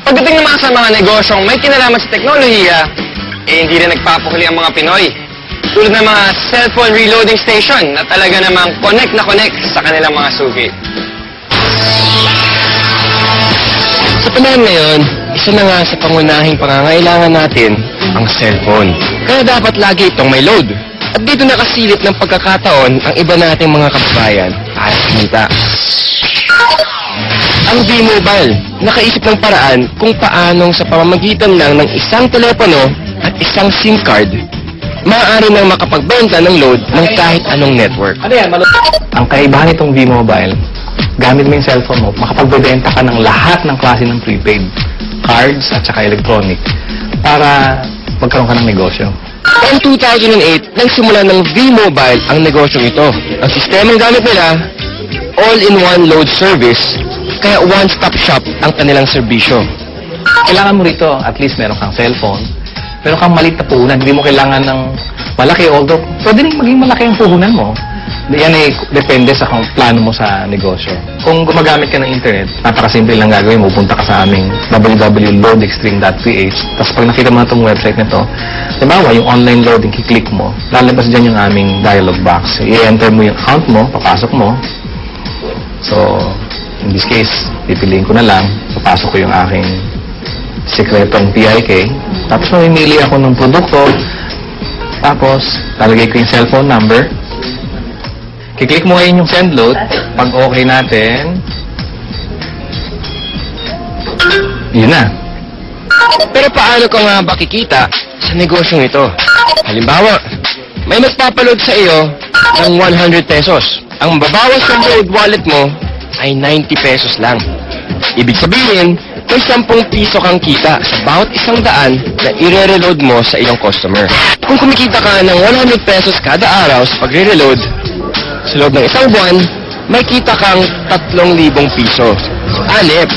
Pagdating naman sa mga negosyong may kinalaman sa teknolohiya, hindi rin nagpapahuli ang mga Pinoy. Tulad ng mga cellphone reloading station na talaga namang connect na connect sa kanilang mga suki. Sa panahon ngayon, isa na nga sa pangunahing pangangailangan natin ang cellphone. Kaya dapat lagi itong may load. At dito nakasilip ng pagkakataon ang iba nating mga kababayan para kumita. Ang V-Mobile, nakaisip ng paraan kung paanong sa pamamagitan lang ng isang telepono at isang SIM card, maaari nang makapagbenta ng load ng kahit anong network. Ang kaibahan nitong V-Mobile, gamit mo yung cellphone mo, makapagbebenta ka ng lahat ng klase ng prepaid, cards at saka electronic, para magkaroon ka ng negosyo. Taong 2008, nagsimula ng V-Mobile ang negosyong ito. Ang sistemang gamit nila, all-in-one load service, kaya one-stop shop ang kanilang serbisyo. Kailangan mo rito, at least meron kang cellphone, meron kang maliit na puhunan, hindi mo kailangan ng malaki, although pwede rin maging malaki ang puhunan mo. Yan ay depende sa plano mo sa negosyo. Kung gumagamit ka ng internet, napakasimple lang gagawin mo. Punta ka sa aming www.loadextreme.ph. Tapos pag nakita mo na itong website nito, diba, yung online loading, kiklik mo, lalabas dyan yung aming dialog box. I-enter mo yung account mo, papasok mo. So, in this case, pipiliin ko na lang, papasok ko yung aking sekretong PIK. Tapos mamimili ako ng produkto. Tapos, lalagay ko yung cellphone number. Kiklik mo ngayon yung send load. Pag okay natin, yun na. Pero paano ka nga ba kikita sa negosyong ito? Halimbawa, may magpapaload sa iyo ng 100 pesos. Ang babawas ng load wallet mo ay 90 pesos lang. Ibig sabihin, may 10 piso kang kita sa bawat 100 na i-reload mo sa iyong customer. Kung kumikita ka ng 100 pesos kada araw sa pagre-reload, sa loob ng isang buwan, may kita kang 3,000 piso. Alip,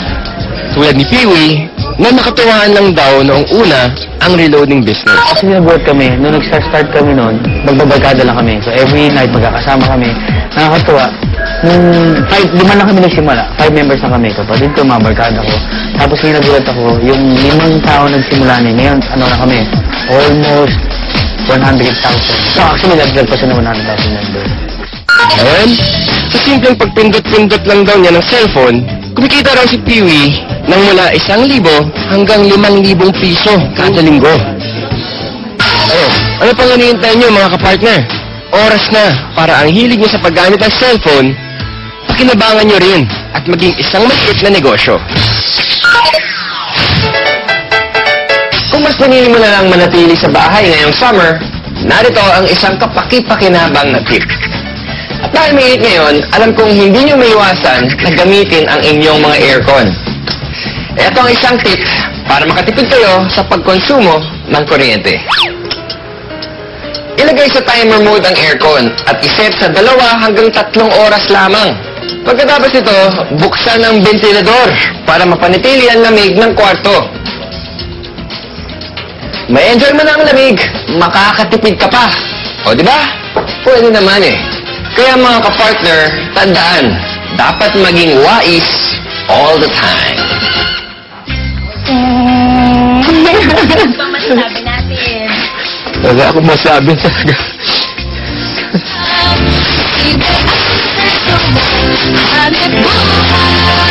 tulad ni Piwi, na nakatuwaan lang daw noong una ang reloading business. Kasi nabuhat kami, nung nag-start kami noon, magbabarkada lang kami. So every night magkakasama kami. Nakakatuwa. Nung 5 lang kami nagsimula. 5 members na kami. Kapatid ko, mga barkada ko. Tapos ngayon nagulat ako, yung 5 tao nagsimula niya. Ngayon, ano na kami? Almost 100,000. So actually, nag-drag pa siya ng 100,000 members. Ngayon, sa simpleng pagpindot-pindot lang daw niya ng cellphone, kumikita raw si Piwi ng mula 1,000 hanggang 5,000 piso kada linggo. Ano pang hinihintay niyo mga kapartner? Oras na para ang hilig niyo sa paggamit ng cellphone, pakinabangan niyo rin at maging isang maliit na negosyo. Kung mas pinili mo na lang manatili sa bahay ngayong summer, narito ang isang kapaki-pakinabang na tip. At dahil mainit ngayon, alam kong hindi nyo maiwasan na gamitin ang inyong mga aircon. Ito ang isang tip para makatipid kayo sa pagkonsumo ng kuryente. Ilagay sa timer mode ang aircon at iset sa 2 hanggang 3 oras lamang. Pagkatapos ito, buksan ang ventilador para mapanatili ang lamig ng kwarto. May enjoy mo na ang lamig, makakatipid ka pa. O diba? Pwede naman eh. Kaya mga kapartner, tandaan, dapat maging wais all the time. Ano bang masasabi natin? Wala akong masabi talaga. Hanap buhay.